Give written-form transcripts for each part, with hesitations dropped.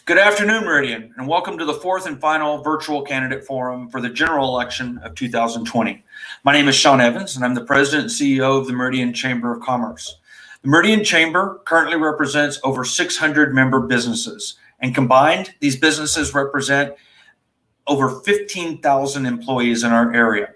Good afternoon, Meridian, and welcome to the fourth and final virtual candidate forum for the general election of 2020. My name is Sean Evans, and I'm the president and CEO of the Meridian Chamber of Commerce. The Meridian Chamber currently represents over 600 member businesses, and combined, these businesses represent over 15,000 employees in our area.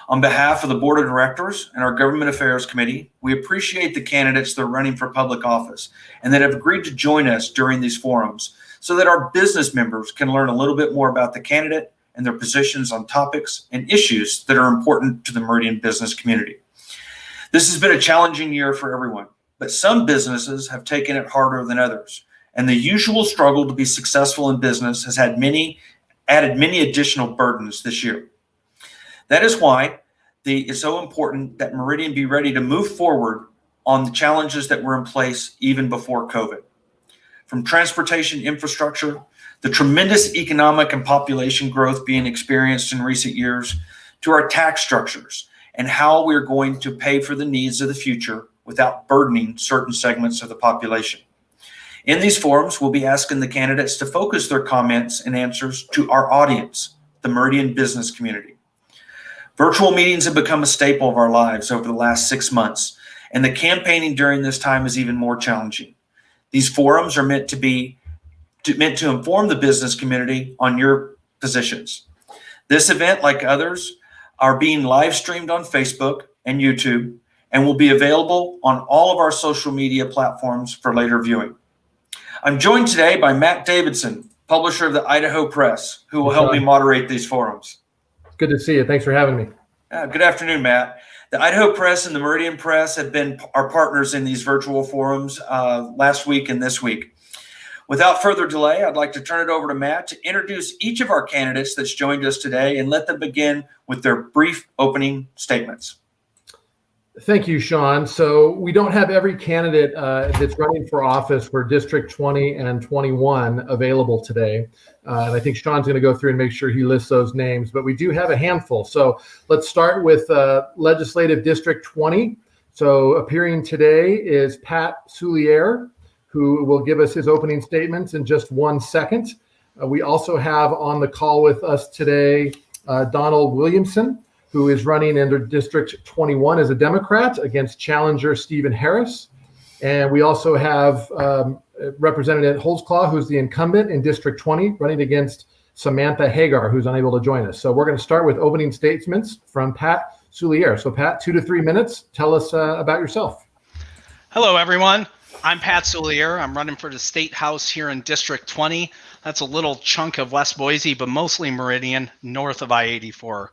On behalf of the Board of Directors and our Government Affairs Committee, we appreciate the candidates that are running for public office and that have agreed to join us during these forums, so that our business members can learn a little bit more about the candidate and their positions on topics and issues that are important to the Meridian business community. This has been a challenging year for everyone, but some businesses have taken it harder than others, and the usual struggle to be successful in business has added many additional burdens this year. That is why it's so important that Meridian be ready to move forward on the challenges that were in place even before COVID. From transportation infrastructure, the tremendous economic and population growth being experienced in recent years, to our tax structures and how we're going to pay for the needs of the future without burdening certain segments of the population. In these forums, we'll be asking the candidates to focus their comments and answers to our audience, the Meridian business community. Virtual meetings have become a staple of our lives over the last 6 months, and the campaigning during this time is even more challenging. These forums are meant to inform the business community on your positions. This event, like others, are being live streamed on Facebook and YouTube and will be available on all of our social media platforms for later viewing. I'm joined today by Matt Davidson, publisher of the Idaho Press, who will help me moderate these forums. Good to see you. Thanks for having me. Good afternoon, Matt. The Idaho Press and the Meridian Press have been our partners in these virtual forums last week and this week. Without further delay, I'd like to turn it over to Matt to introduce each of our candidates that's joined us today and let them begin with their brief opening statements. Thank you, Sean. So we don't have every candidate that's running for office for District 20 and 21 available today. And I think Sean's going to go through and make sure he lists those names, but we do have a handful. So let's start with Legislative District 20. So appearing today is Pat Souliere, who will give us his opening statements in just 1 second. We also have on the call with us today Donald Williamson, who is running under District 21 as a Democrat against challenger Stephen Harris. And we also have Representative Holzclaw, who's the incumbent in District 20, running against Samantha Hagar, who's unable to join us. So we're going to start with opening statements from Pat Souliere. So Pat, 2 to 3 minutes. Tell us about yourself. Hello, everyone. I'm Pat Souliere. I'm running for the State House here in District 20. That's a little chunk of West Boise, but mostly Meridian, north of I-84.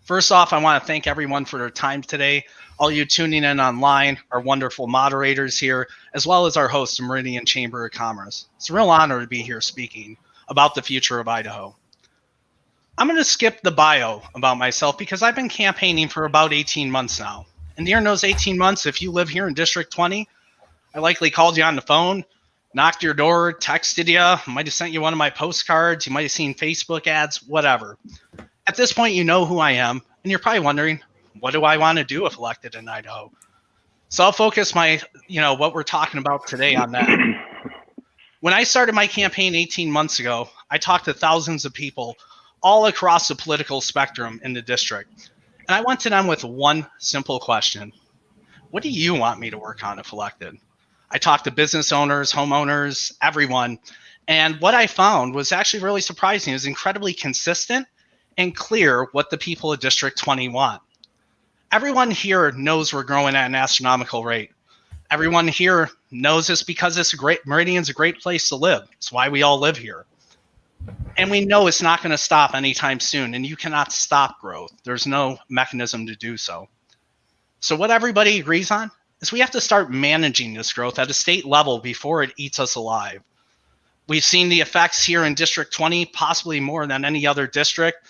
First off, I want to thank everyone for their time today. All you tuning in online, our wonderful moderators here, as well as our host, the Meridian Chamber of Commerce. It's a real honor to be here speaking about the future of Idaho. I'm going to skip the bio about myself because I've been campaigning for about 18 months now. And during those 18 months, if you live here in District 20, I likely called you on the phone, knocked your door, texted you, might have sent you one of my postcards, you might have seen Facebook ads, whatever. At this point, you know who I am, and you're probably wondering, what do I want to do if elected in Idaho? So I'll focus what we're talking about today on that. When I started my campaign 18 months ago, I talked to thousands of people all across the political spectrum in the district. And I went to them with one simple question. What do you want me to work on if elected? I talked to business owners, homeowners, everyone. And what I found was actually really surprising. It was incredibly consistent and clear what the people of District 20 want. Everyone here knows we're growing at an astronomical rate. Everyone here knows this because Meridian's a great place to live. It's why we all live here. And we know it's not going to stop anytime soon, and you cannot stop growth. There's no mechanism to do so. So what everybody agrees on is we have to start managing this growth at a state level before it eats us alive. We've seen the effects here in District 20, possibly more than any other district.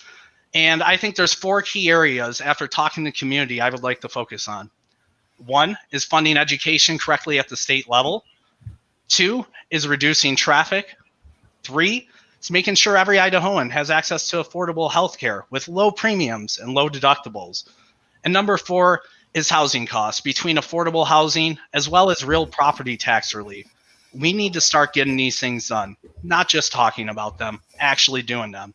And I think there's 4 key areas after talking to the community I would like to focus on. 1 is funding education correctly at the state level. 2 is reducing traffic. 3 is making sure every Idahoan has access to affordable health care with low premiums and low deductibles. And number 4 is housing costs, between affordable housing as well as real property tax relief. We need to start getting these things done, not just talking about them, actually doing them.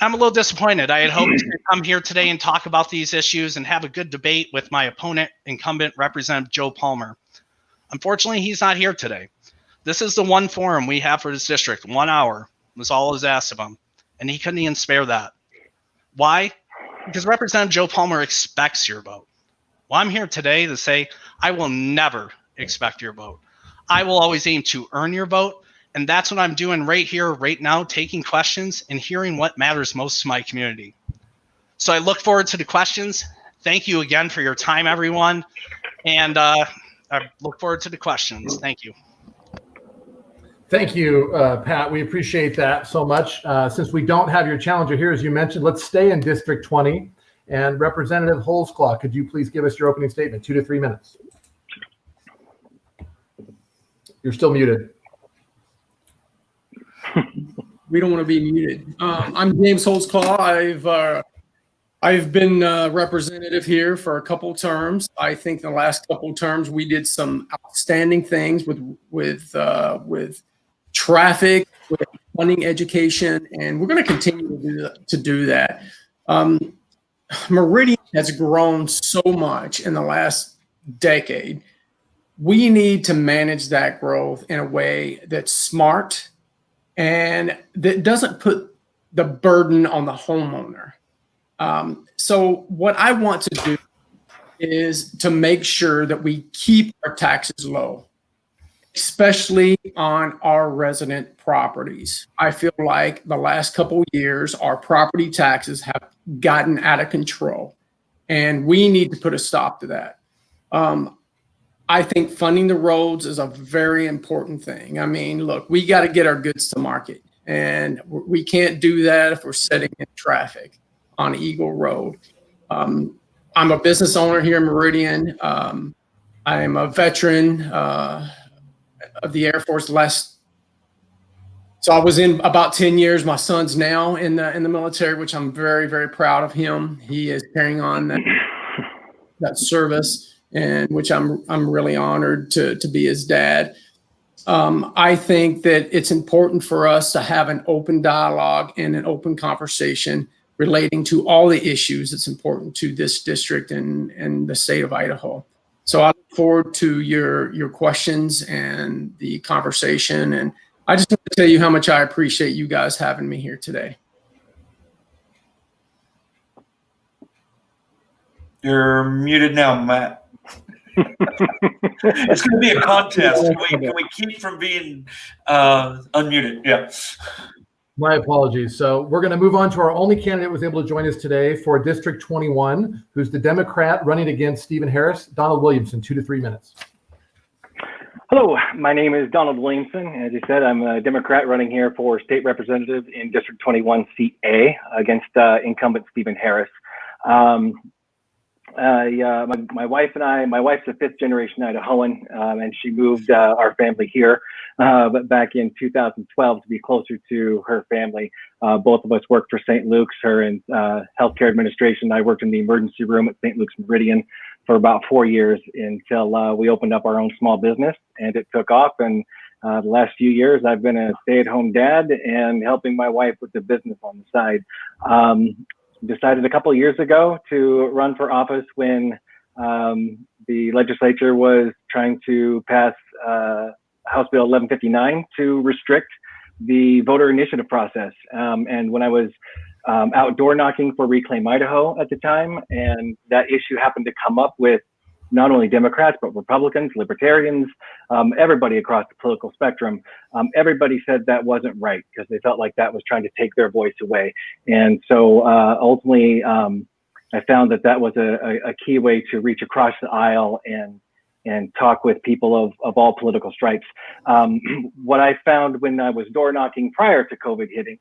I'm a little disappointed. I had hoped to come here today and talk about these issues and have a good debate with my opponent, incumbent Representative Joe Palmer. Unfortunately, he's not here today. This is the one forum we have for this district. 1 hour was all I was asked of him, and he couldn't even spare that. Why? Because Representative Joe Palmer expects your vote. Well, I'm here today to say I will never expect your vote. I will always aim to earn your vote, and that's what I'm doing right here, right now, taking questions and hearing what matters most to my community. So I look forward to the questions. Thank you again for your time, everyone, and I look forward to the questions. Thank you. Thank you, Pat. We appreciate that so much. Since we don't have your challenger here, as you mentioned, let's stay in District 20. And Representative Holzclaw, could you please give us your opening statement, 2 to 3 minutes? You're still muted. We don't want to be muted. I'm James Holzclaw. I've been representative here for a couple terms. I think the last couple terms we did some outstanding things with traffic, with funding, education, and we're going to continue to do that. Meridian has grown so much in the last decade. We need to manage that growth in a way that's smart and that doesn't put the burden on the homeowner. So what I want to do is to make sure that we keep our taxes low, especially on our resident properties. I feel like the last couple of years, our property taxes have gotten out of control, and we need to put a stop to that. I think funding the roads is a very important thing. I mean, look, we got to get our goods to market, and we can't do that if we're sitting in traffic on Eagle Road. I'm a business owner here in Meridian. I am a veteran of the Air Force. So I was in about 10 years. My son's now in the military, which I'm very, very proud of him. He is carrying on that service, and which I'm really honored to be his dad. I think that it's important for us to have an open dialogue and an open conversation relating to all the issues that's important to this district and the state of Idaho. So I look forward to your questions and the conversation. And I just want to tell you how much I appreciate you guys having me here today. You're muted now, Matt. It's going to be a contest. Can we keep from being unmuted? Yeah. My apologies. So we're going to move on to our only candidate who was able to join us today for District 21, who's the Democrat running against Stephen Harris. Donald Williamson, 2 to 3 minutes. Hello, my name is Donald Williamson. As you said, I'm a Democrat running here for state representative in District 21, Seat A, against incumbent Stephen Harris. My wife and I, my wife's a fifth generation Idahoan, and she moved our family here back in 2012 to be closer to her family. Both of us worked for St. Luke's, her in healthcare administration. I worked in the emergency room at St. Luke's Meridian for about 4 years until we opened up our own small business, and it took off. And the last few years, I've been a stay-at-home dad and helping my wife with the business on the side. Decided a couple of years ago to run for office when the legislature was trying to pass House Bill 1159 to restrict the voter initiative process. And when I was out door knocking for Reclaim Idaho at the time, and that issue happened to come up with not only Democrats, but Republicans, Libertarians, everybody across the political spectrum. Everybody said that wasn't right because they felt like that was trying to take their voice away. And so ultimately, I found that was a key way to reach across the aisle and talk with people of all political stripes. What I found when I was door knocking prior to COVID hitting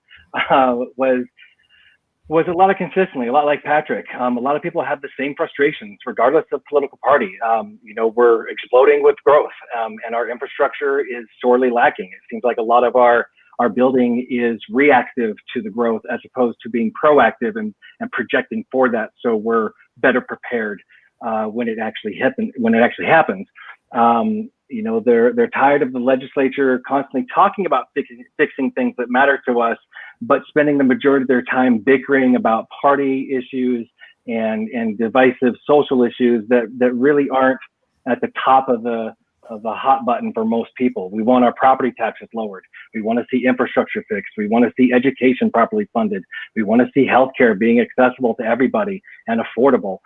was a lot of consistency, a lot like Patrick. A lot of people have the same frustrations, regardless of political party. We're exploding with growth, and our infrastructure is sorely lacking. It seems like a lot of our building is reactive to the growth as opposed to being proactive and projecting for that, so we're better prepared when it actually happens. They're tired of the legislature constantly talking about fixing things that matter to us, but spending the majority of their time bickering about party issues and divisive social issues that really aren't at the top of the hot button for most people. We want our property taxes lowered. We want to see infrastructure fixed. We want to see education properly funded. We want to see healthcare being accessible to everybody and affordable.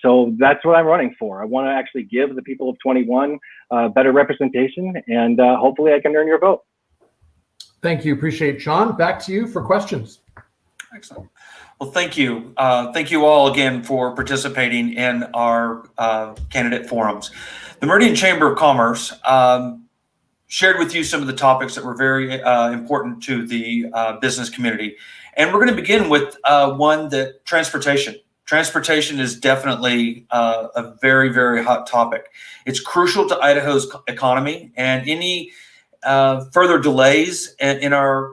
So that's what I'm running for. I want to actually give the people of 21 better representation, and hopefully I can earn your vote. Thank you. Appreciate it. Sean, back to you for questions. Excellent. Well, thank you. Thank you all again for participating in our candidate forums. The Meridian Chamber of Commerce shared with you some of the topics that were very important to the business community. And we're going to begin with one that transportation. Transportation is definitely a very, very hot topic. It's crucial to Idaho's economy, and any further delays in our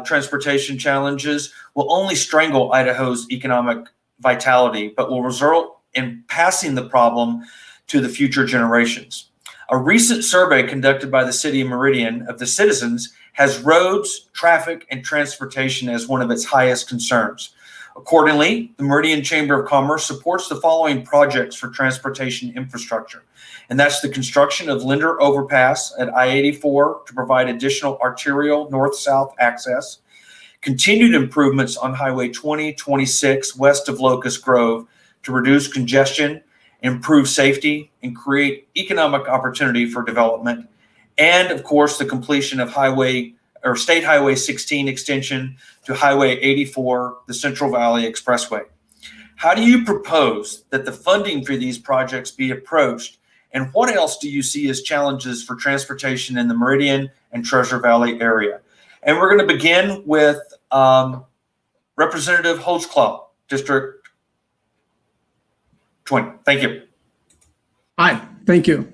transportation challenges will only strangle Idaho's economic vitality, but will result in passing the problem to the future generations. A recent survey conducted by the city of Meridian of the citizens has roads, traffic, and transportation as one of its highest concerns. Accordingly, the Meridian Chamber of Commerce supports the following projects for transportation infrastructure, and that's the construction of Linder Overpass at I-84 to provide additional arterial north-south access, continued improvements on Highway 2026 west of Locust Grove to reduce congestion, improve safety, and create economic opportunity for development, and of course the completion of State Highway 16 extension to Highway 84, the Central Valley Expressway. How do you propose that the funding for these projects be approached, and what else do you see as challenges for transportation in the Meridian and Treasure Valley area? And we're going to begin with Representative Holtzclaw, District 20. Thank you. Hi, thank you.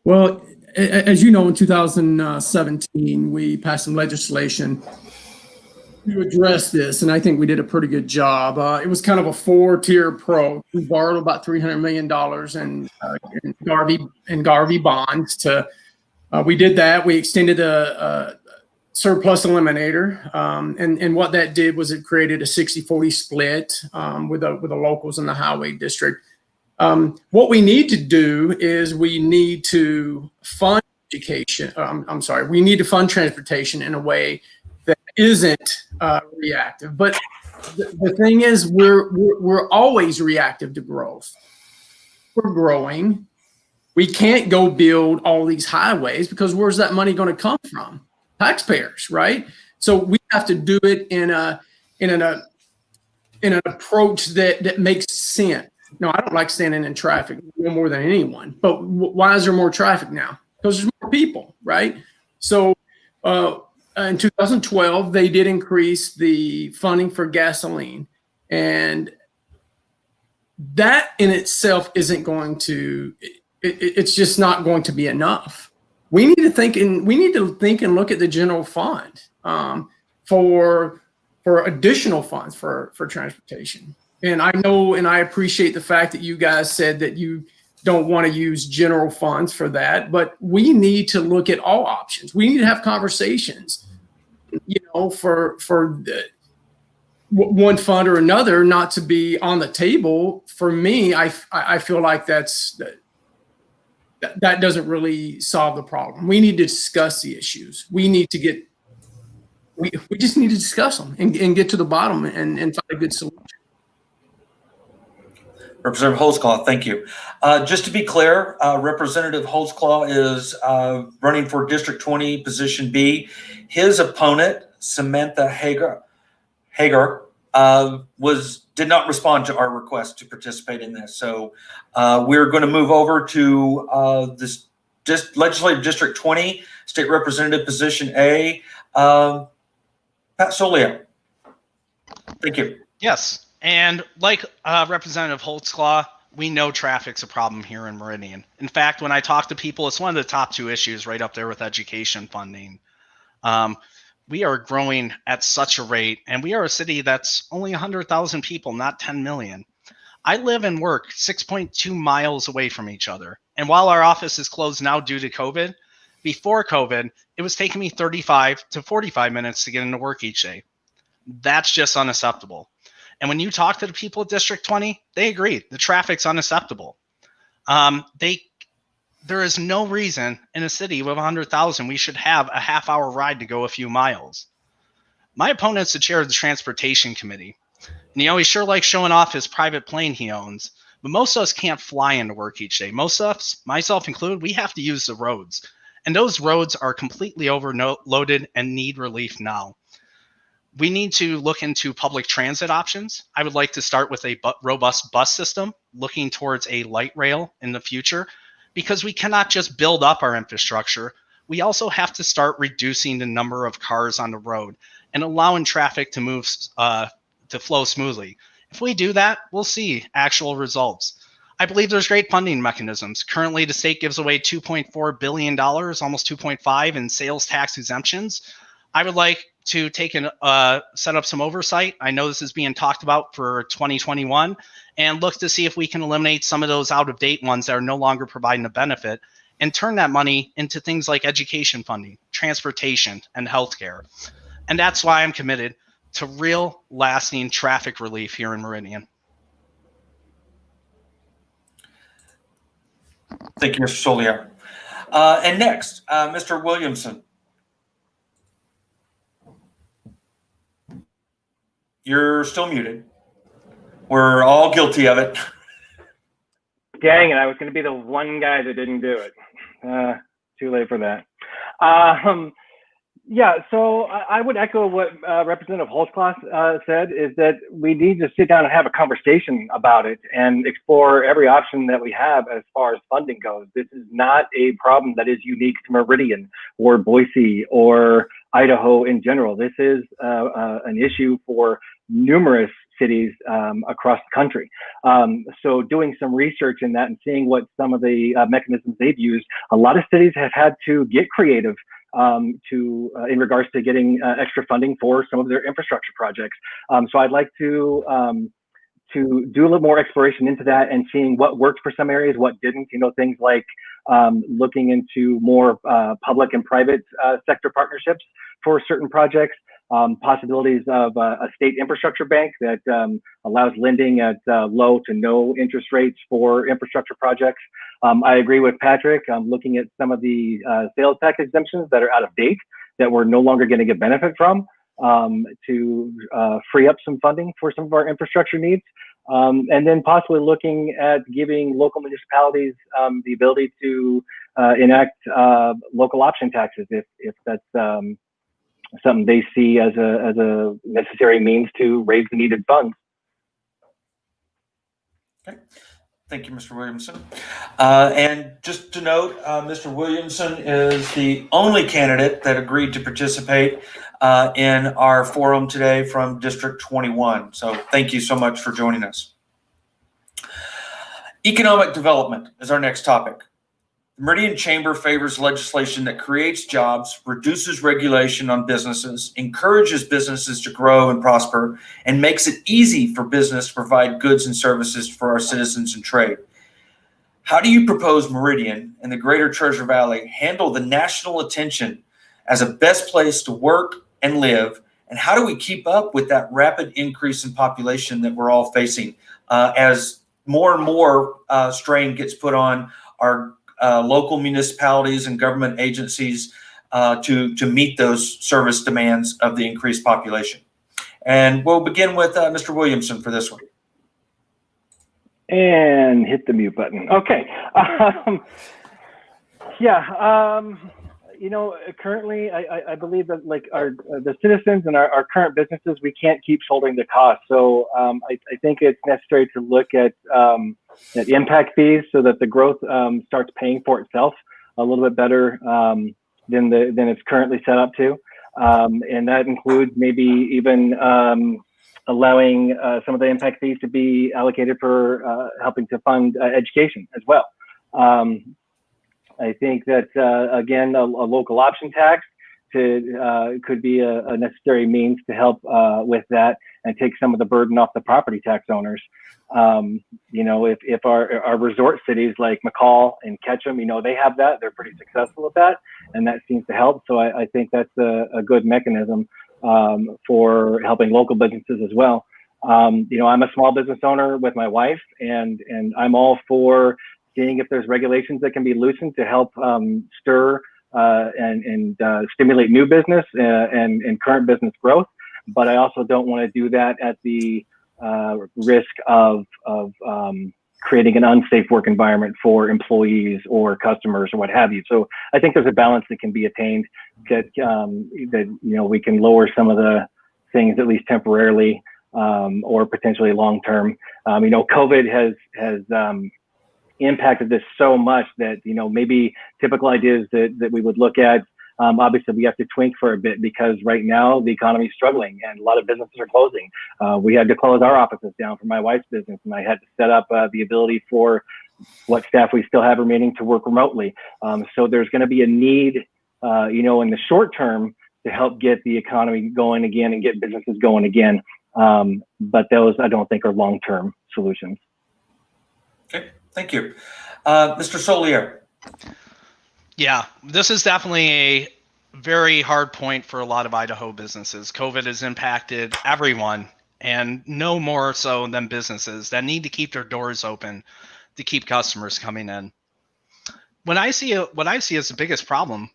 Well, as you know, in 2017, we passed some legislation to address this, and I think we did a pretty good job. It was kind of a four-tier approach. We borrowed about $300 million in Garvey bonds. We did that. We extended a surplus eliminator, and what that did was it created a 60-40 split with the locals in the highway district. What we need to do is we need to fund education. We need to fund transportation in a way that isn't reactive. But the thing is, we're always reactive to growth. We're growing. We can't go build all these highways because where's that money going to come from? Taxpayers, right? So we have to do it in an approach that makes sense. No, I don't like standing in traffic no more than anyone. But why is there more traffic now? Because there's more people, right? So in 2012, they did increase the funding for gasoline, and that in itself isn't going to. It's just not going to be enough. We need to think and look at the general fund for additional funds for transportation. And I know and I appreciate the fact that you guys said that you don't want to use general funds for that, but we need to look at all options. We need to have conversations, for one fund or another not to be on the table. For me, I feel like that doesn't really solve the problem. We need to discuss the issues. We just need to discuss them and get to the bottom and find a good solution. Representative Holtzclaw, thank you. Just to be clear, Representative Holtzclaw is running for District 20, Position B. His opponent, Samantha Hager, did not respond to our request to participate in this. So we're going to move over to this Legislative District 20, State Representative Position A. Pat Solia. Thank you. Yes. And like Representative Holtzclaw, we know traffic's a problem here in Meridian. In fact, when I talk to people, it's one of the top two issues right up there with education funding. We are growing at such a rate, and we are a city that's only 100,000 people, not 10 million. I live and work 6.2 miles away from each other. And while our office is closed now due to COVID, before COVID, it was taking me 35 to 45 minutes to get into work each day. That's just unacceptable. And when you talk to the people at District 20, they agree. The traffic's unacceptable. There is no reason in a city with 100,000 we should have a half-hour ride to go a few miles. My opponent's the chair of the Transportation Committee. And he sure likes showing off his private plane he owns. But most of us can't fly into work each day. Most of us, myself included, we have to use the roads. And those roads are completely overloaded and need relief now. We need to look into public transit options. I would like to start with a robust bus system, looking towards a light rail in the future, because we cannot just build up our infrastructure. We also have to start reducing the number of cars on the road and allowing traffic to move to flow smoothly. If we do that, we'll see actual results. I believe there's great funding mechanisms. Currently, the state gives away $2.4 billion, almost 2.5 in sales tax exemptions. I would like to set up some oversight. I know this is being talked about for 2021, and look to see if we can eliminate some of those out-of-date ones that are no longer providing a benefit and turn that money into things like education funding, transportation, and healthcare. And that's why I'm committed to real lasting traffic relief here in Meridian. Thank you, Mr. Solier. And next, Mr. Williamson. You're still muted. We're all guilty of it. Dang it, I was going to be the one guy that didn't do it. Too late for that. Yeah, so I would echo what Representative Holtzclaw said, is that we need to sit down and have a conversation about it and explore every option that we have as far as funding goes. This is not a problem that is unique to Meridian or Boise or Idaho in general. This is an issue for numerous cities across the country. So doing some research in that and seeing what some of the mechanisms they've used, a lot of cities have had to get creative in regards to getting extra funding for some of their infrastructure projects. So I'd like to do a little more exploration into that and seeing what worked for some areas, what didn't. Things like looking into more public and private sector partnerships for certain projects. Possibilities of a state infrastructure bank that allows lending at low to no interest rates for infrastructure projects. I agree with Patrick. Looking at some of the sales tax exemptions that are out of date that we're no longer going to get benefit from to free up some funding for some of our infrastructure needs. And then possibly looking at giving local municipalities the ability to enact local option taxes if that's something they see as a necessary means to raise the needed funds. Okay. Thank you, Mr. Williamson. And just to note, Mr. Williamson is the only candidate that agreed to participate in our forum today from District 21. So thank you so much for joining us. Economic development is our next topic. The Meridian Chamber favors legislation that creates jobs, reduces regulation on businesses, encourages businesses to grow and prosper, and makes it easy for business to provide goods and services for our citizens and trade. How do you propose Meridian and the Greater Treasure Valley handle the national attention as a best place to work and live? And how do we keep up with that rapid increase in population that we're all facing as more and more strain gets put on our local municipalities and government agencies to meet those service demands of the increased population? And we'll begin with Mr. Williamson for this one. And hit the mute button. Okay. Currently, I believe that the citizens and our current businesses, we can't keep shouldering the cost. So I think it's necessary to look at impact fees so that the growth starts paying for itself a little bit better than it's currently set up to. And that includes maybe even allowing some of the impact fees to be allocated for helping to fund education as well. I think that, again, a local option tax could be a necessary means to help with that and take some of the burden off the property tax owners. If our resort cities like McCall and Ketchum, they have that, they're pretty successful with that, and that seems to help. So I think that's a good mechanism for helping local businesses as well. I'm a small business owner with my wife, and I'm all for seeing if there's regulations that can be loosened to help stir and stimulate new business and current business growth. But I also don't want to do that at the risk of creating an unsafe work environment for employees or customers or what have you. So I think there's a balance that can be attained that we can lower some of the things at least temporarily or potentially long term. COVID has impacted this so much that maybe typical ideas that we would look at. Obviously, we have to twink for a bit because right now the economy is struggling and a lot of businesses are closing. We had to close our offices down for my wife's business, and I had to set up the ability for what staff we still have remaining to work remotely. So there's going to be a need, in the short term to help get the economy going again and get businesses going again. But those I don't think are long-term solutions. Okay, thank you. Mr. Solier. Yeah, this is definitely a very hard point for a lot of Idaho businesses. COVID has impacted everyone, and no more so than businesses that need to keep their doors open to keep customers coming in. What I see as the biggest problem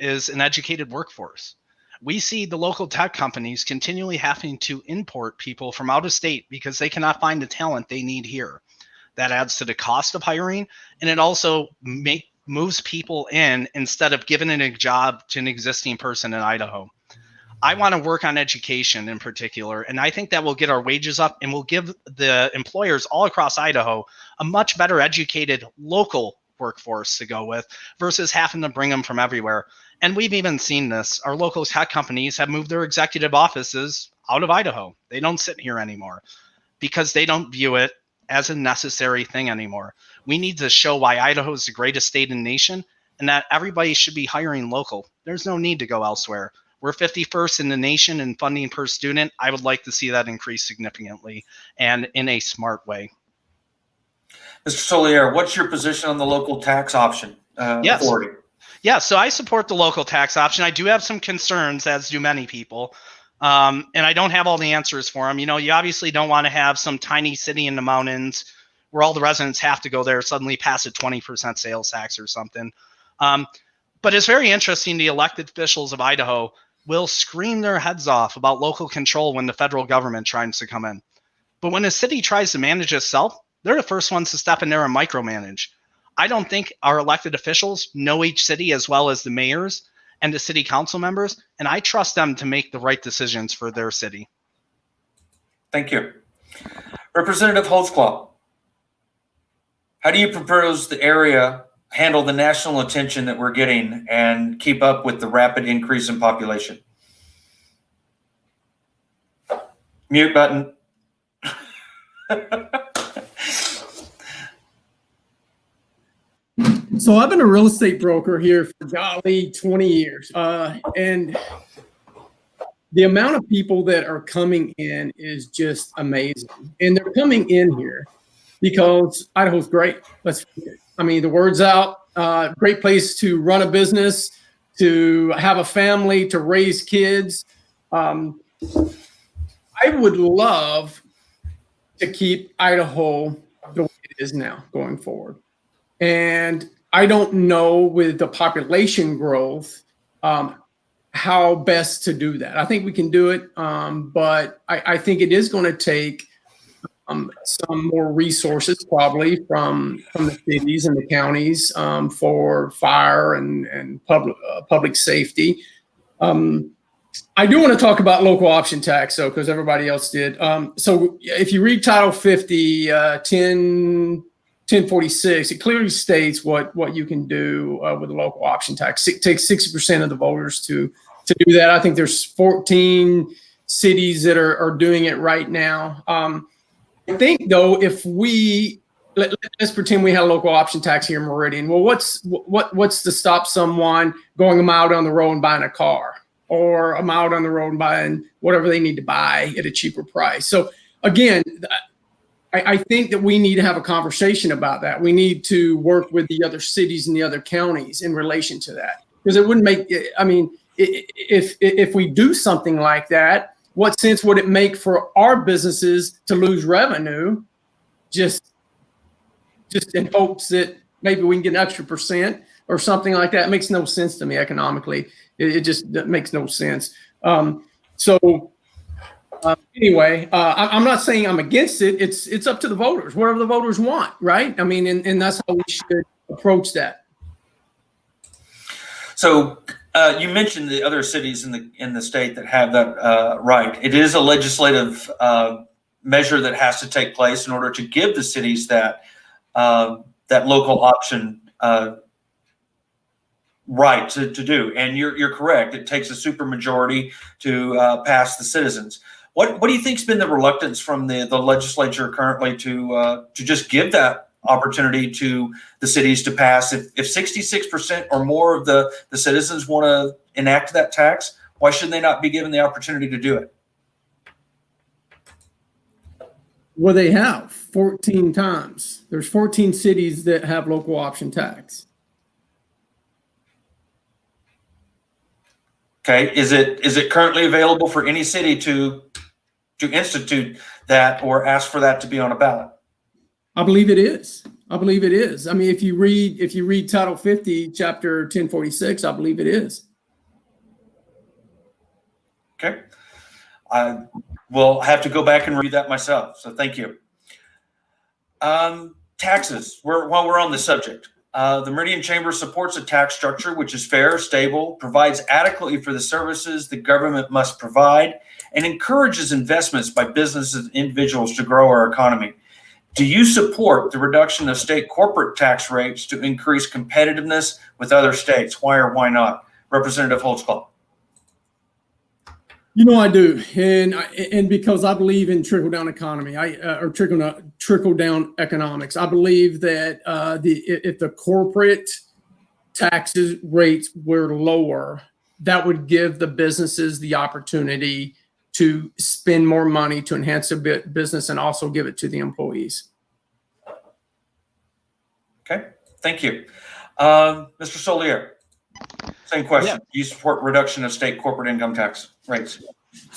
is an educated workforce. We see the local tech companies continually having to import people from out of state because they cannot find the talent they need here. That adds to the cost of hiring, and it also moves people in instead of giving a job to an existing person in Idaho. I want to work on education in particular, and I think that will get our wages up and will give the employers all across Idaho a much better educated local workforce to go with versus having to bring them from everywhere. And we've even seen this. Our local tech companies have moved their executive offices out of Idaho. They don't sit here anymore because they don't view it as a necessary thing anymore. We need to show why Idaho is the greatest state in the nation and that everybody should be hiring local. There's no need to go elsewhere. We're 51st in the nation in funding per student. I would like to see that increase significantly and in a smart way. Mr. Solier, what's your position on the local tax option authority? Yeah, so I support the local tax option. I do have some concerns, as do many people. And I don't have all the answers for them. You obviously don't want to have some tiny city in the mountains where all the residents have to go there, suddenly pass a 20% sales tax or something. But it's very interesting. The elected officials of Idaho will scream their heads off about local control when the federal government tries to come in. But when a city tries to manage itself, they're the first ones to step in there and micromanage. I don't think our elected officials know each city as well as the mayors and the city council members, and I trust them to make the right decisions for their city. Thank you. Representative Holtzclaw, how do you propose the area handle the national attention that we're getting and keep up with the rapid increase in population? Mute button. So I've been a real estate broker here for 20 years. And the amount of people that are coming in is just amazing. And they're coming in here because Idaho's great. The word's out. Great place to run a business, to have a family, to raise kids. I would love to keep Idaho the way it is now going forward. And I don't know with the population growth how best to do that. I think we can do it, but I think it is going to take some more resources probably from the cities and the counties for fire and public safety. I do want to talk about local option tax, though, because everybody else did. So if you read Title 50, 1046, it clearly states what you can do with a local option tax. It takes 60% of the voters to do that. I think there's 14 cities that are doing it right now. I think, though, if we let's pretend we had a local option tax here in Meridian. Well, what's to stop someone going a mile down the road and buying a car, or a mile down the road and buying whatever they need to buy at a cheaper price? So again, I think that we need to have a conversation about that. We need to work with the other cities and the other counties in relation to that, because it wouldn't make, I mean, if we do something like that, what sense would it make for our businesses to lose revenue just in hopes that maybe we can get an extra percent or something like that? It makes no sense to me economically. It just makes no sense. Anyway, I'm not saying I'm against it. It's up to the voters, whatever the voters want, right? I mean, and that's how we should approach that. So you mentioned the other cities in the state that have that right. It is a legislative measure that has to take place in order to give the cities that local option right to do. And you're correct. It takes a supermajority to pass the citizens. What do you think's been the reluctance from the legislature currently to just give that opportunity to the cities to pass? If 66% or more of the citizens want to enact that tax, why should they not be given the opportunity to do it? Well, they have 14 times. There's 14 cities that have local option tax. Okay, is it currently available for any city to institute that or ask for that to be on a ballot? I believe it is. I believe it is. I mean, if you read Title 50, Chapter 1046, I believe it is. Okay, I will have to go back and read that myself. So thank you. Taxes. While we're on the subject, the Meridian Chamber supports a tax structure which is fair, stable, provides adequately for the services the government must provide, and encourages investments by businesses and individuals to grow our economy. Do you support the reduction of state corporate tax rates to increase competitiveness with other states? Why or why not? Representative Holtzclaw. You know, I do, and because I believe in trickle down economy, or trickle down economics. I believe that if the corporate taxes rates were lower, that would give the businesses the opportunity to spend more money to enhance their business and also give it to the employees. Okay, thank you. Mr. Solier, same question. Yeah. Do you support reduction of state corporate income tax rates?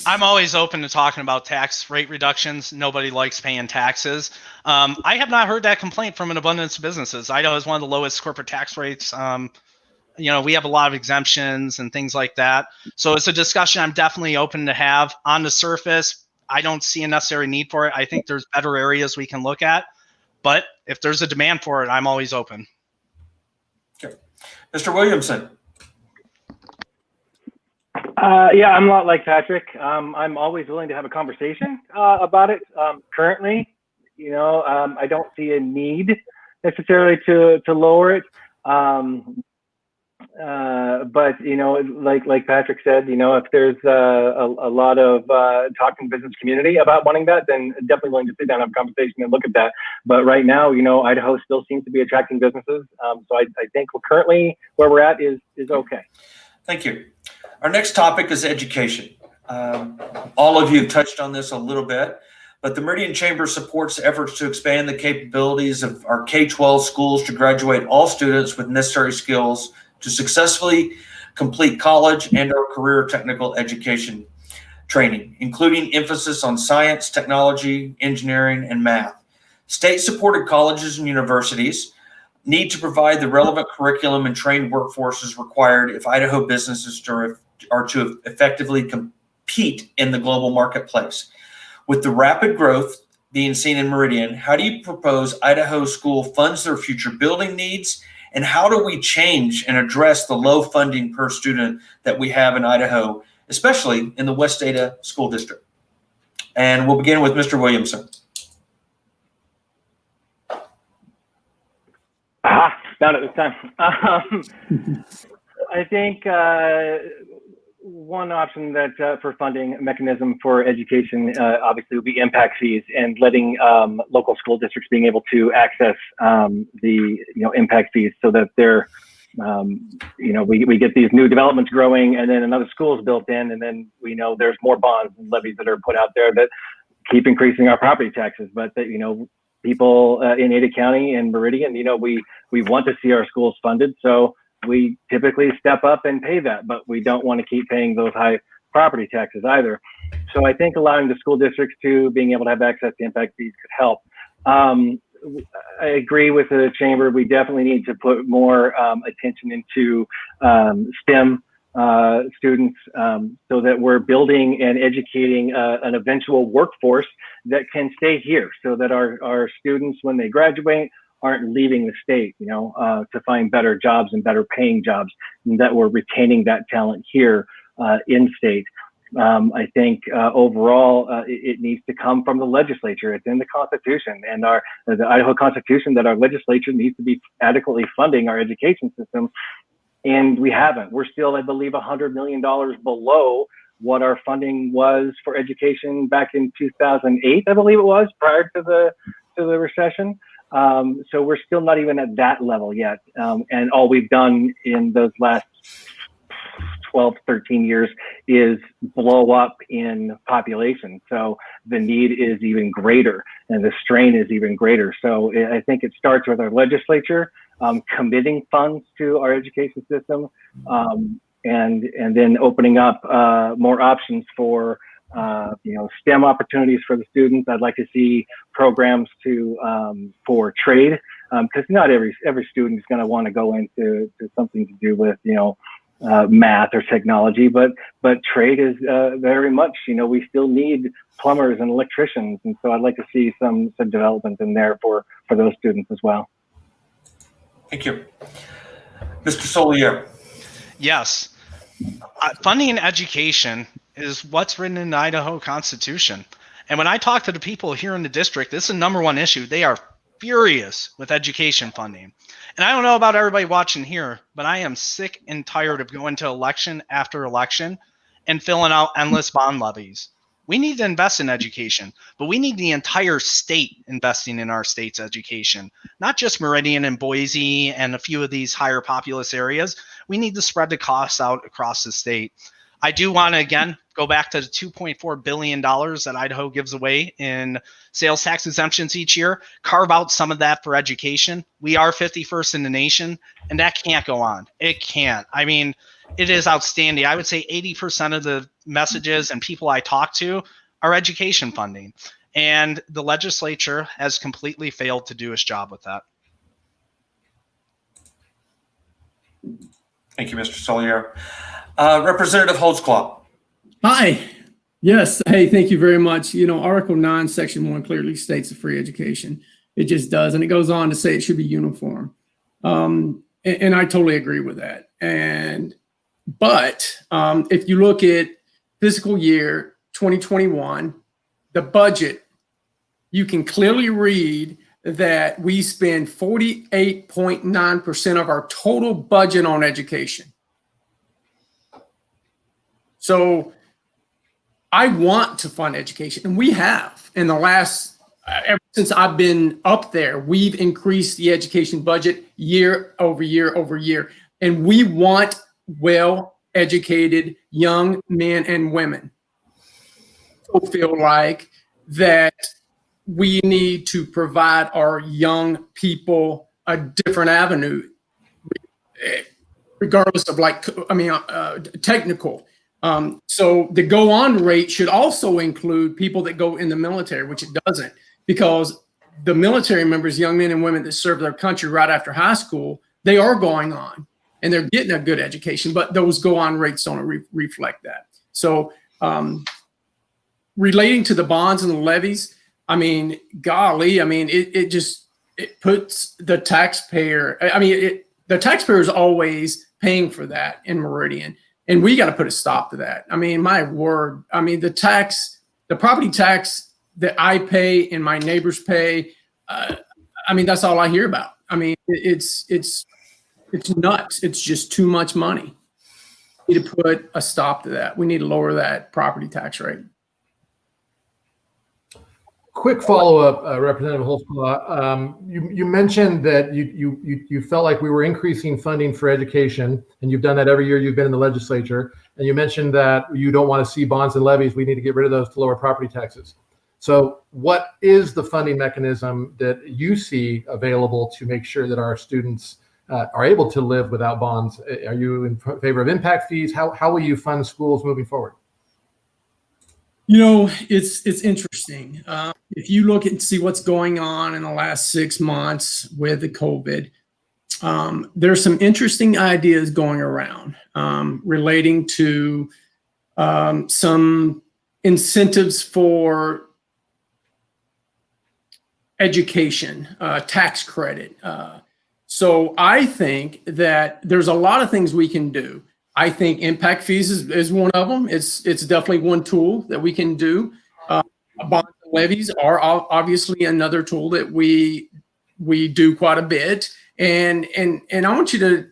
I'm always open to talking about tax rate reductions. Nobody likes paying taxes. I have not heard that complaint from an abundance of businesses. Idaho is one of the lowest corporate tax rates. We have a lot of exemptions and things like that. So it's a discussion I'm definitely open to have. On the surface, I don't see a necessary need for it. I think there's better areas we can look at. But if there's a demand for it, I'm always open. Okay. Mr. Williamson. Yeah, I'm a lot like Patrick. I'm always willing to have a conversation about it. Currently, I don't see a need necessarily to lower it. But like Patrick said, if there's a lot of talk in the business community about wanting that, then definitely willing to sit down and have a conversation and look at that. But right now, Idaho still seems to be attracting businesses. So I think currently where we're at is okay. Thank you. Our next topic is education. All of you have touched on this a little bit, but the Meridian Chamber supports efforts to expand the capabilities of our K-12 schools to graduate all students with necessary skills to successfully complete college and or career technical education training, including emphasis on science, technology, engineering, and math. State-supported colleges and universities need to provide the relevant curriculum and trained workforces required if Idaho businesses are to effectively compete in the global marketplace. With the rapid growth being seen in Meridian, how do you propose Idaho school funds their future building needs? And how do we change and address the low funding per student that we have in Idaho, especially in the West Ada School District? And we'll begin with Mr. Williamson. Found it this time. I think one option that for funding mechanism for education obviously would be impact fees and letting local school districts being able to access the impact fees so that they're we get these new developments growing and then another school is built in and then we know there's more bonds and levies that are put out there that keep increasing our property taxes, but that people in Ada County and Meridian, we want to see our schools funded, so we typically step up and pay that, but we don't want to keep paying those high property taxes either. So I think allowing the school districts to being able to have access to impact fees could help. I agree with the chamber. We definitely need to put more attention into STEM students so that we're building and educating an eventual workforce that can stay here so that our students, when they graduate, aren't leaving the state, to find better jobs and better paying jobs, and that we're retaining that talent here in state. I think overall it needs to come from the legislature. It's in the Constitution and the Idaho Constitution that our legislature needs to be adequately funding our education system, and we haven't. We're still, I believe, $100 million below what our funding was for education back in 2008, I believe it was, prior to the recession. So we're still not even at that level yet. And all we've done in those last 12, 13 years is blow up in population. So the need is even greater and the strain is even greater. So I think it starts with our legislature committing funds to our education system and then opening up more options for STEM opportunities for the students. I'd like to see programs for trade, because not every student is going to want to go into something to do with math or technology, but trade is very much, we still need plumbers and electricians, and so I'd like to see some development in there for those students as well. Thank you. Mr. Solier. Yes. Funding in education is what's written in the Idaho Constitution. And when I talk to the people here in the district, this is the number one issue. They are furious with education funding. And I don't know about everybody watching here, but I am sick and tired of going to election after election and filling out endless bond levies. We need to invest in education, but we need the entire state investing in our state's education, not just Meridian and Boise and a few of these higher populous areas. We need to spread the costs out across the state. I do want to, again, go back to the $2.4 billion that Idaho gives away in sales tax exemptions each year, carve out some of that for education. We are 51st in the nation, and that can't go on. It can't. I mean, it is outstanding. I would say 80% of the messages and people I talk to are education funding, and the legislature has completely failed to do its job with that. Thank you, Mr. Solier. Representative Holtzclaw. Hi. Yes. Hey, thank you very much. Article 9, Section 1 clearly states a free education. It just does. And it goes on to say it should be uniform. And I totally agree with that. But if you look at fiscal year 2021, the budget, you can clearly read that we spend 48.9% of our total budget on education. So I want to fund education, and we have in the last, ever since I've been up there, we've increased the education budget year over year over year. And we want well-educated young men and women who feel like that we need to provide our young people a different avenue, regardless of technical. So the go on rate should also include people that go in the military, which it doesn't, because the military members, young men and women that serve their country right after high school, they are going on and they're getting a good education, but those go on rates don't reflect that. So relating to the bonds and the levies, golly, it puts the taxpayer, the taxpayer is always paying for that in Meridian. And we got to put a stop to that. My word, the property tax that I pay and my neighbors pay, that's all I hear about. It's nuts. It's just too much money. need to put a stop to that. We need to lower that property tax rate. Quick follow-up, Representative Holzclaw. You mentioned that you felt like we were increasing funding for education, and you've done that every year you've been in the legislature. And you mentioned that you don't want to see bonds and levies. We need to get rid of those to lower property taxes. So what is the funding mechanism that you see available to make sure that our students are able to live without bonds? Are you in favor of impact fees? How will you fund schools moving forward? You know, it's interesting. If you look and see what's going on in the last 6 months with the COVID, there's some interesting ideas going around relating to some incentives for education, tax credit. So I think that there's a lot of things we can do. I think impact fees is one of them. It's definitely one tool that we can do. Bond levies are obviously another tool that we do quite a bit. And I want you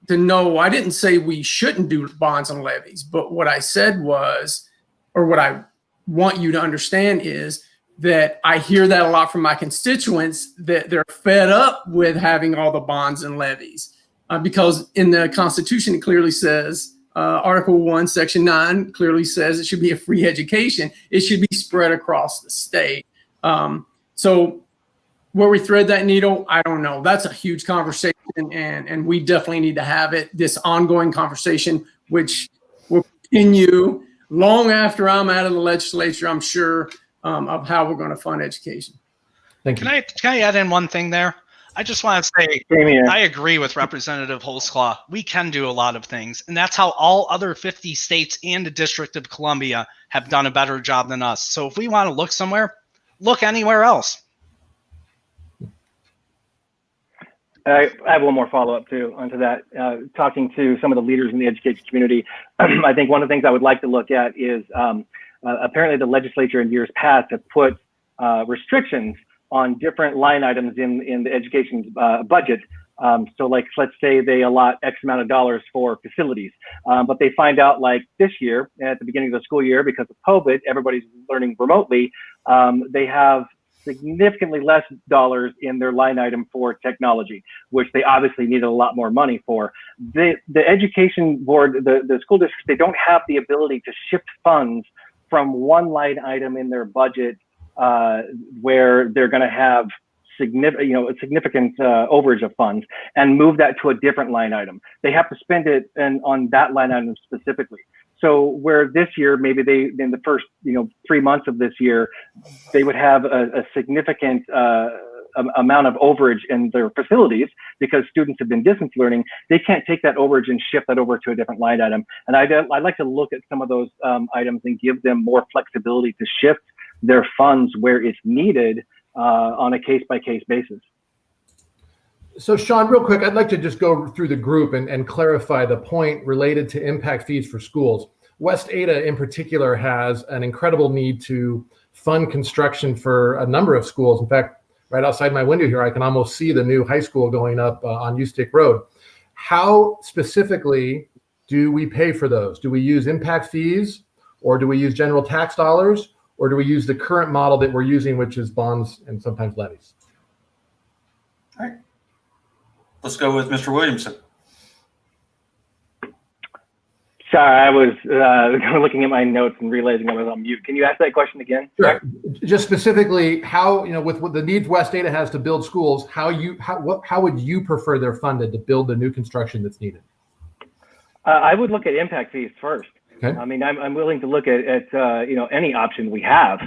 to know, I didn't say we shouldn't do bonds and levies, but what I said was, or what I want you to understand is that I hear that a lot from my constituents, that they're fed up with having all the bonds and levies. Because in the Constitution, it clearly says, Article 1, Section 9 clearly says it should be a free education. It should be spread across the state. So where we thread that needle, I don't know. That's a huge conversation, and we definitely need to have it, this ongoing conversation, which will continue long after I'm out of the legislature, I'm sure, of how we're going to fund education. Thank you. Can I add in one thing there? I just want to say, I agree with Representative Holzclaw. We can do a lot of things, and that's how all other 50 states and the District of Columbia have done a better job than us. So if we want to look somewhere, look anywhere else. I have one more follow-up too onto that. Talking to some of the leaders in the education community, I think one of the things I would like to look at is apparently the legislature in years past have put restrictions on different line items in the education budget. So like, let's say they allot X amount of dollars for facilities, but they find out like this year at the beginning of the school year, because of COVID, everybody's learning remotely. They have significantly less dollars in their line item for technology, which they obviously needed a lot more money for. The education board, the school districts, they don't have the ability to shift funds from one line item in their budget where they're going to have a significant overage of funds and move that to a different line item. They have to spend it on that line item specifically. So where this year, maybe they, in the first 3 months of this year, they would have a significant amount of overage in their facilities because students have been distance learning. They can't take that overage and shift that over to a different line item. And I'd like to look at some of those items and give them more flexibility to shift their funds where it's needed on a case-by-case basis. So Sean, real quick, I'd like to just go through the group and clarify the point related to impact fees for schools. West Ada in particular has an incredible need to fund construction for a number of schools. In fact, right outside my window here, I can almost see the new high school going up on Ustick Road. How specifically do we pay for those? Do we use impact fees, or do we use general tax dollars, or do we use the current model that we're using, which is bonds and sometimes levies? All right. Let's go with Mr. Williamson. Sorry, I was looking at my notes and realizing I was on mute. Can you ask that question again? Sure. Just specifically, how, with what the needs West Ada has to build schools, how would you prefer they're funded to build the new construction that's needed? I would look at impact fees first. Okay. I mean, I'm willing to look at any option we have.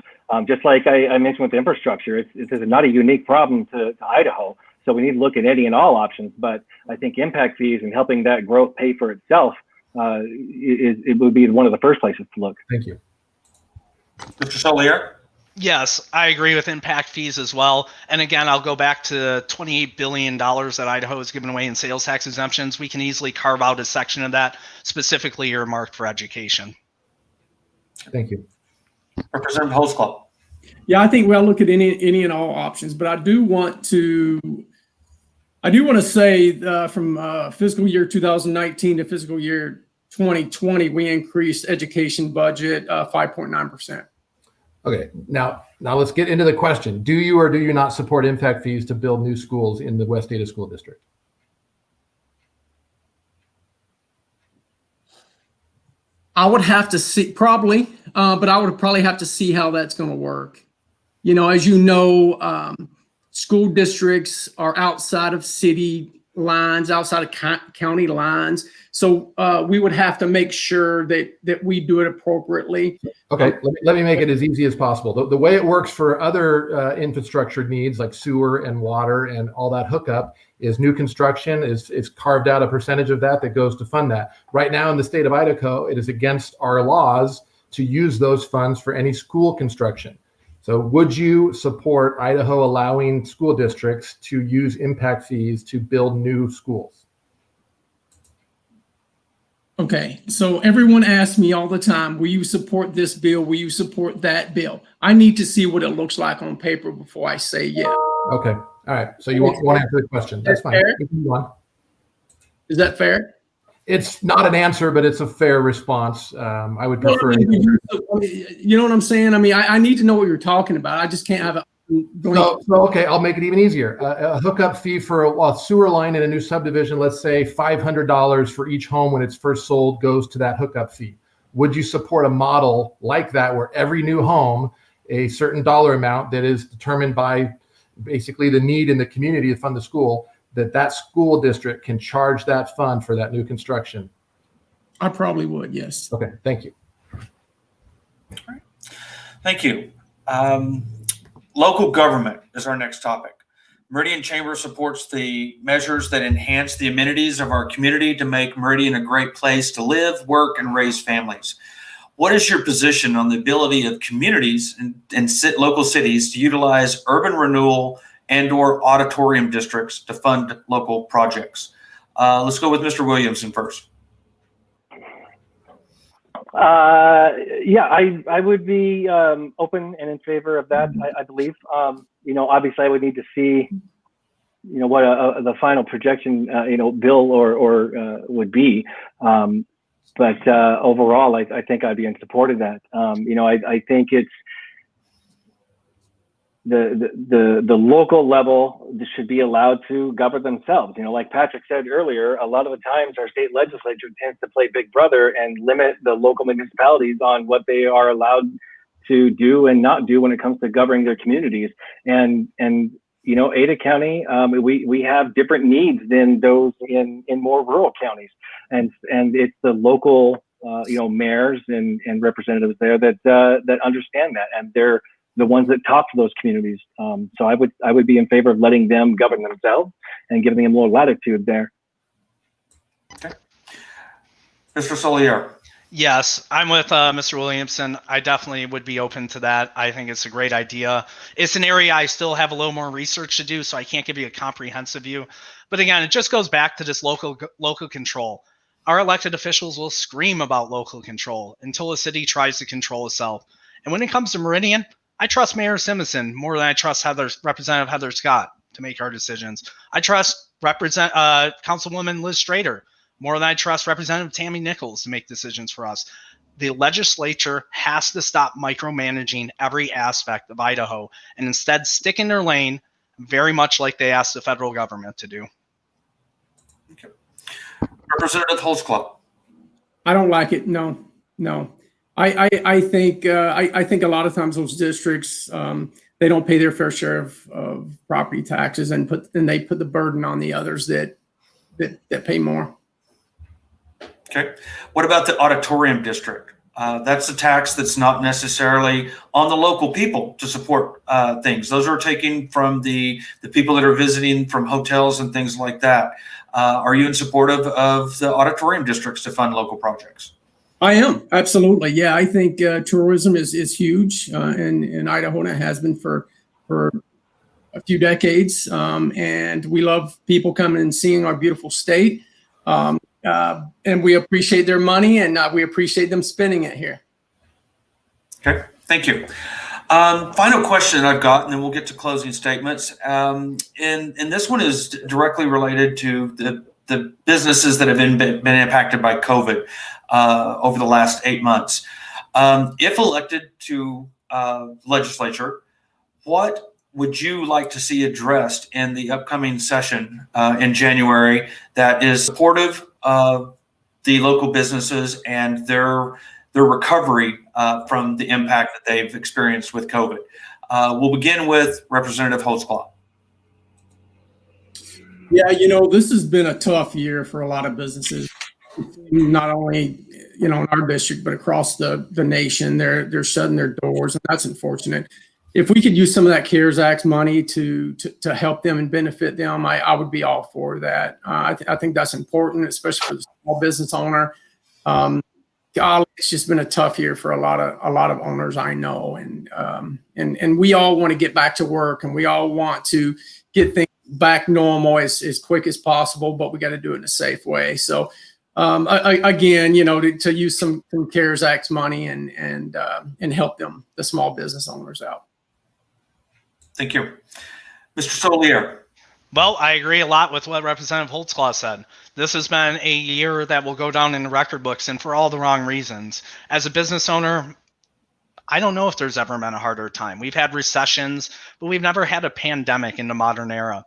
Just like I mentioned with infrastructure, it's not a unique problem to Idaho. So we need to look at any and all options. But I think impact fees and helping that growth pay for itself, it would be one of the first places to look. Thank you. Mr. Solier? Yes, I agree with impact fees as well. And again, I'll go back to $28 billion that Idaho has given away in sales tax exemptions. We can easily carve out a section of that specifically earmarked for education. Thank you. Representative Holzclaw? Yeah, I think we'll look at any and all options, but I do want to say from fiscal year 2019 to fiscal year 2020, we increased education budget 5.9%. Okay, now let's get into the question. Do you or do you not support impact fees to build new schools in the West Ada School District? I would have to see, probably, but I would probably have to see how that's going to work. You know, as you know, school districts are outside of city lines, outside of county lines. So we would have to make sure that we do it appropriately. Okay, let me make it as easy as possible. The way it works for other infrastructure needs like sewer and water and all that hookup is new construction is carved out a percentage of that goes to fund that. Right now in the state of Idaho, it is against our laws to use those funds for any school construction. So would you support Idaho allowing school districts to use impact fees to build new schools? Okay, so everyone asks me all the time, will you support this bill? Will you support that bill? I need to see what it looks like on paper before I say yes. Okay, all right. So you won't answer the question. That's fine. Is that fair? It's not an answer, but it's a fair response. I would prefer. You know what I'm saying? I mean, I need to know what you're talking about. I just can't have a. So okay, I'll make it even easier. A hookup fee for a sewer line in a new subdivision, let's say $500 for each home when it's first sold goes to that hookup fee. Would you support a model like that where every new home, a certain dollar amount that is determined by basically the need in the community to fund the school, that school district can charge that fund for that new construction? I probably would, yes. Okay, thank you. All right. Thank you. Local government is our next topic. Meridian Chamber supports the measures that enhance the amenities of our community to make Meridian a great place to live, work, and raise families. What is your position on the ability of communities and local cities to utilize urban renewal and/or auditorium districts to fund local projects? Let's go with Mr. Williamson first. Yeah, I would be open and in favor of that. I believe, you know, obviously I would need to see, you know, what the final projection, you know, bill or would be. But overall, I think I'd be in support of that. You know, I think it's the local level should be allowed to govern themselves. You know, like Patrick said earlier, a lot of the times our state legislature tends to play big brother and limit the local municipalities on what they are allowed to do and not do when it comes to governing their communities. And you know, Ada County, we have different needs than those in more rural counties, and it's the local you know, mayors and representatives there that understand that, and they're the ones that talk to those communities. So I would be in favor of letting them govern themselves and giving them more latitude there. Okay. Mr. Solier. Yes, I'm with Mr. Williamson. I definitely would be open to that. I think it's a great idea. It's an area I still have a little more research to do, so I can't give you a comprehensive view. But again, it just goes back to this local control. Our elected officials will scream about local control until a city tries to control itself. And when it comes to Meridian, I trust Mayor Simonson more than I trust Representative Heather Scott to make our decisions. I trust Councilwoman Liz Strader more than I trust Representative Tammy Nichols to make decisions for us. The legislature has to stop micromanaging every aspect of Idaho and instead stick in their lane, very much like they asked the federal government to do. Okay. Representative Holtzclaw. I don't like it. No. I think a lot of times those districts, they don't pay their fair share of property taxes and they put the burden on the others that pay more. Okay. What about the auditorium district? That's a tax that's not necessarily on the local people to support things. Those are taken from the people that are visiting from hotels and things like that. Are you in support of the auditorium districts to fund local projects? I am, absolutely. Yeah, I think tourism is huge in Idaho, and it has been for a few decades. And we love people coming and seeing our beautiful state. And we appreciate their money, and we appreciate them spending it here. Okay, thank you. Final question I've got, and then we'll get to closing statements. And this one is directly related to the the businesses that have been impacted by COVID over the last 8 months. If elected to legislature, what would you like to see addressed in the upcoming session in January that is supportive of the local businesses and their recovery from the impact that they've experienced with COVID? We'll begin with Representative Holtzclaw. Yeah, this has been a tough year for a lot of businesses, not only, in our district, but across the nation. They're shutting their doors, and that's unfortunate. If we could use some of that CARES Act money to help them and benefit them, I would be all for that. I think that's important, especially for the small business owner. God, it's just been a tough year for a lot of owners I know, and we all want to get back to work, and we all want to get things back normal as quick as possible, but we got to do it in a safe way. So again, to use some CARES Act money and help the small business owners out. Thank you. Mr. Solier. Well, I agree a lot with what Representative Holtzclaw said. This has been a year that will go down in the record books, and for all the wrong reasons. As a business owner, I don't know if there's ever been a harder time. We've had recessions, but we've never had a pandemic in the modern era.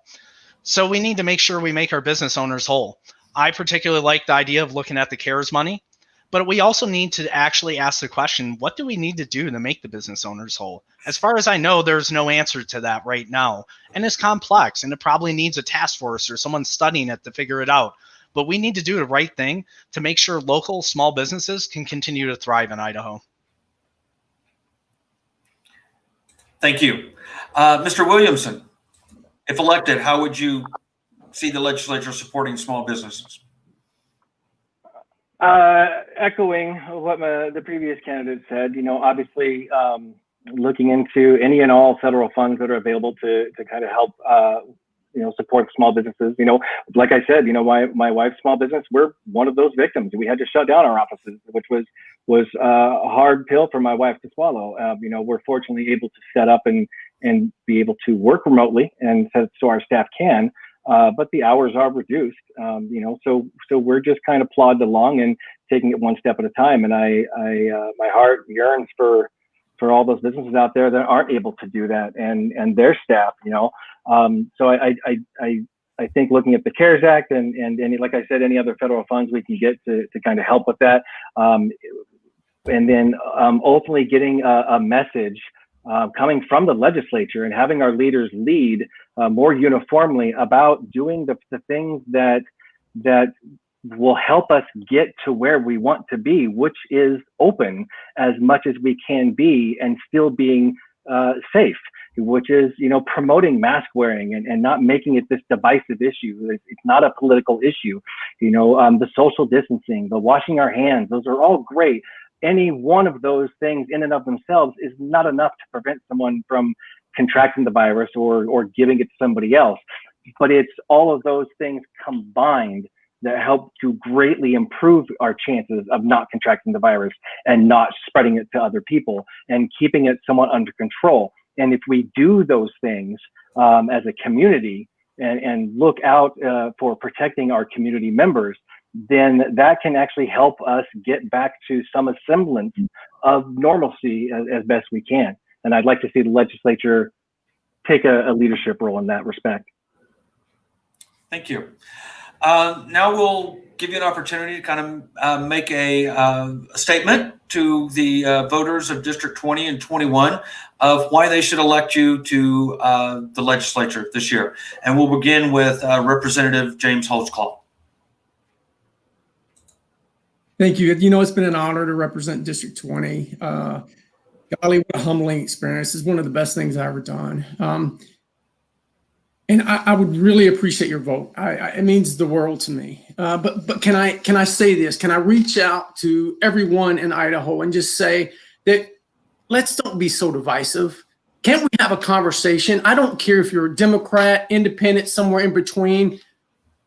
So we need to make sure we make our business owners whole. I particularly like the idea of looking at the CARES money, but we also need to actually ask the question, what do we need to do to make the business owners whole? As far as I know, there's no answer to that right now. And it's complex, and it probably needs a task force or someone studying it to figure it out. But we need to do the right thing to make sure local small businesses can continue to thrive in Idaho. Thank you. Mr. Williamson, if elected, how would you see the legislature supporting small businesses? Echoing what the previous candidate said, obviously looking into any and all federal funds that are available to kind of help, support small businesses. Like I said, my wife's small business, we're one of those victims. We had to shut down our offices, which was a hard pill for my wife to swallow. We're fortunately able to set up and be able to work remotely, and so our staff can. But the hours are reduced, so we're just kind of plodding along and taking it one step at a time. And my heart yearns for all those businesses out there that aren't able to do that, and their staff, So I think looking at the CARES Act and like I said, any other federal funds we can get to kind of help with that, and then ultimately getting a message coming from the legislature and having our leaders lead more uniformly about doing the things that will help us get to where we want to be, which is open as much as we can be and still being safe, which is, promoting mask wearing and not making it this divisive issue. It's not a political issue. The social distancing, the washing our hands, those are all great. Any one of those things in and of themselves is not enough to prevent someone from contracting the virus or giving it to somebody else. But it's all of those things combined that help to greatly improve our chances of not contracting the virus and not spreading it to other people and keeping it somewhat under control. And if we do those things as a community and look out for protecting our community members, then that can actually help us get back to some semblance of normalcy as best we can. And I'd like to see the legislature take a leadership role in that respect. Thank you. Now we'll give you an opportunity to kind of make a statement to the voters of District 20 and 21 of why they should elect you to the legislature this year. And we'll begin with Representative James Holtzclaw. Thank you. It's been an honor to represent District 20. Golly, what a humbling experience. It's one of the best things I've ever done. And I would really appreciate your vote. It means the world to me. But can I say this? Can I reach out to everyone in Idaho and just say that let's don't be so divisive. Can't we have a conversation? I don't care if you're a Democrat, independent, somewhere in between.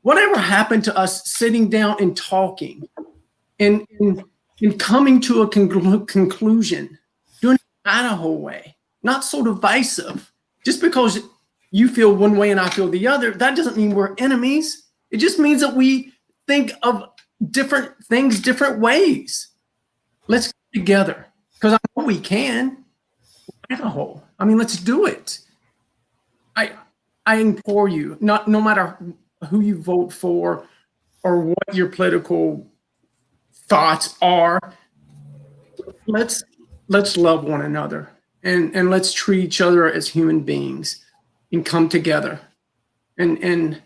Whatever happened to us sitting down and talking and coming to a conclusion, doing it the Idaho way, not so divisive. Just because you feel one way and I feel the other, that doesn't mean we're enemies. It just means that we think of different things different ways. Let's get together, because I know we can. Idaho. I mean, let's do it. I implore you, no matter who you vote for or what your political thoughts are, let's love one another and let's treat each other as human beings and come together. And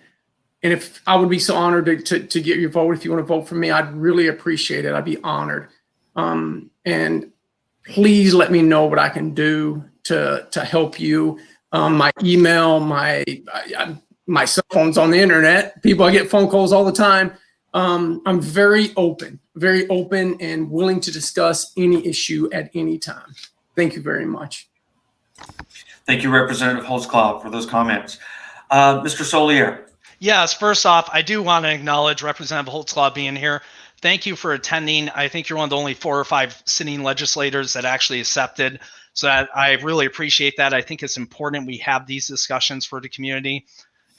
if I would be so honored to get your vote, if you want to vote for me, I'd really appreciate it. I'd be honored. And please let me know what I can do to help you. My email, my cell phone's on the internet. I get phone calls all the time. I'm very open and willing to discuss any issue at any time. Thank you very much. Thank you, Representative Holtzclaw, for those comments. Mr. Solier. Yes, first off, I do want to acknowledge Representative Holtzclaw being here. Thank you for attending. I think you're one of the only 4 or 5 sitting legislators that actually accepted. So I really appreciate that. I think it's important we have these discussions for the community.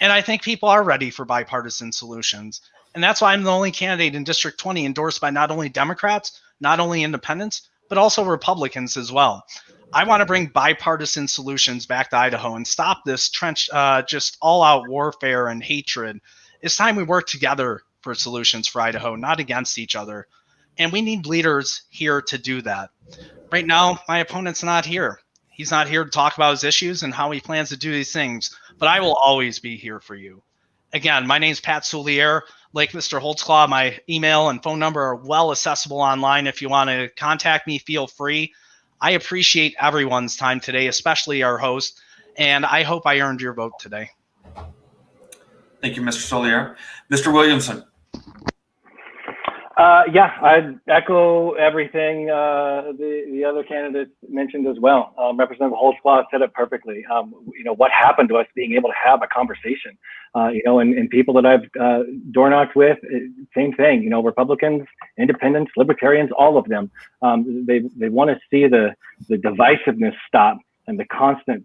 And I think people are ready for bipartisan solutions. And that's why I'm the only candidate in District 20 endorsed by not only Democrats, not only independents, but also Republicans as well. I want to bring bipartisan solutions back to Idaho and stop this just all-out warfare and hatred. It's time we work together for solutions for Idaho, not against each other. And we need leaders here to do that. Right now, my opponent's not here. He's not here to talk about his issues and how he plans to do these things, but I will always be here for you. Again, my name's Pat Soulier. Like Mr. Holtzclaw, my email and phone number are well accessible online. If you want to contact me, feel free. I appreciate everyone's time today, especially our host, and I hope I earned your vote today. Thank you, Mr. Solier. Mr. Williamson. Yeah, I'd echo everything the other candidates mentioned as well. Representative Holtzclaw said it perfectly. What happened to us being able to have a conversation? And people that I've door knocked with, same thing. Republicans, independents, libertarians, all of them. They want to see the divisiveness stop and the constant,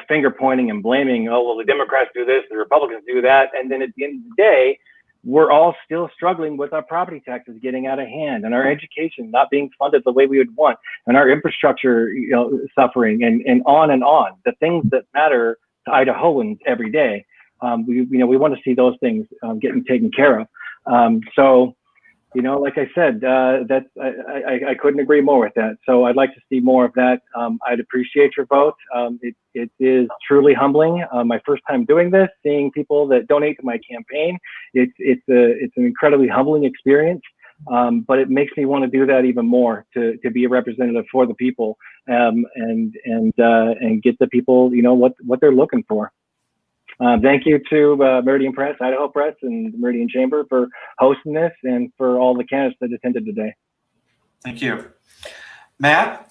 finger pointing and blaming. Oh, well, the Democrats do this, the Republicans do that, and then at the end of the day, we're all still struggling with our property taxes getting out of hand and our education not being funded the way we would want and our infrastructure, suffering and on and on. The things that matter to Idahoans every day. We want to see those things getting taken care of. Like I said, I couldn't agree more with that. So I'd like to see more of that. I'd appreciate your vote. It is truly humbling. My first time doing this, seeing people that donate to my campaign. It's an incredibly humbling experience. But it makes me want to do that even more to be a representative for the people and get the people what they're looking for. Thank you to Meridian Press, Idaho Press, and the Meridian Chamber for hosting this and for all the candidates that attended today. Thank you. Matt?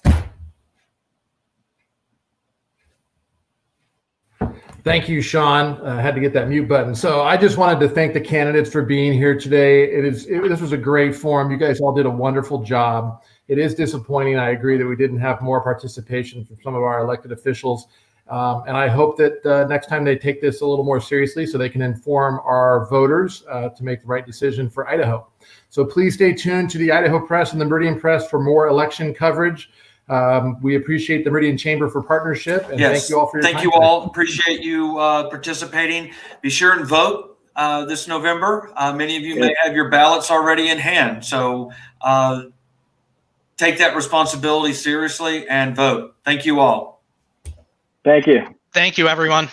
Thank you, Sean. I had to get that mute button. So I just wanted to thank the candidates for being here today. This was a great forum. You guys all did a wonderful job. It is disappointing. I agree that we didn't have more participation from some of our elected officials. And I hope that next time they take this a little more seriously so they can inform our voters to make the right decision for Idaho. So please stay tuned to the Idaho Press and the Meridian Press for more election coverage. We appreciate the Meridian Chamber for partnership. And yes. Thank you all for your time. Thank you all. Appreciate you participating. Be sure and vote this November. Many of you may have your ballots already in hand. So take that responsibility seriously and vote. Thank you all. Thank you. Thank you, everyone.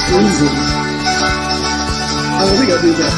Easy. I think I'll do that.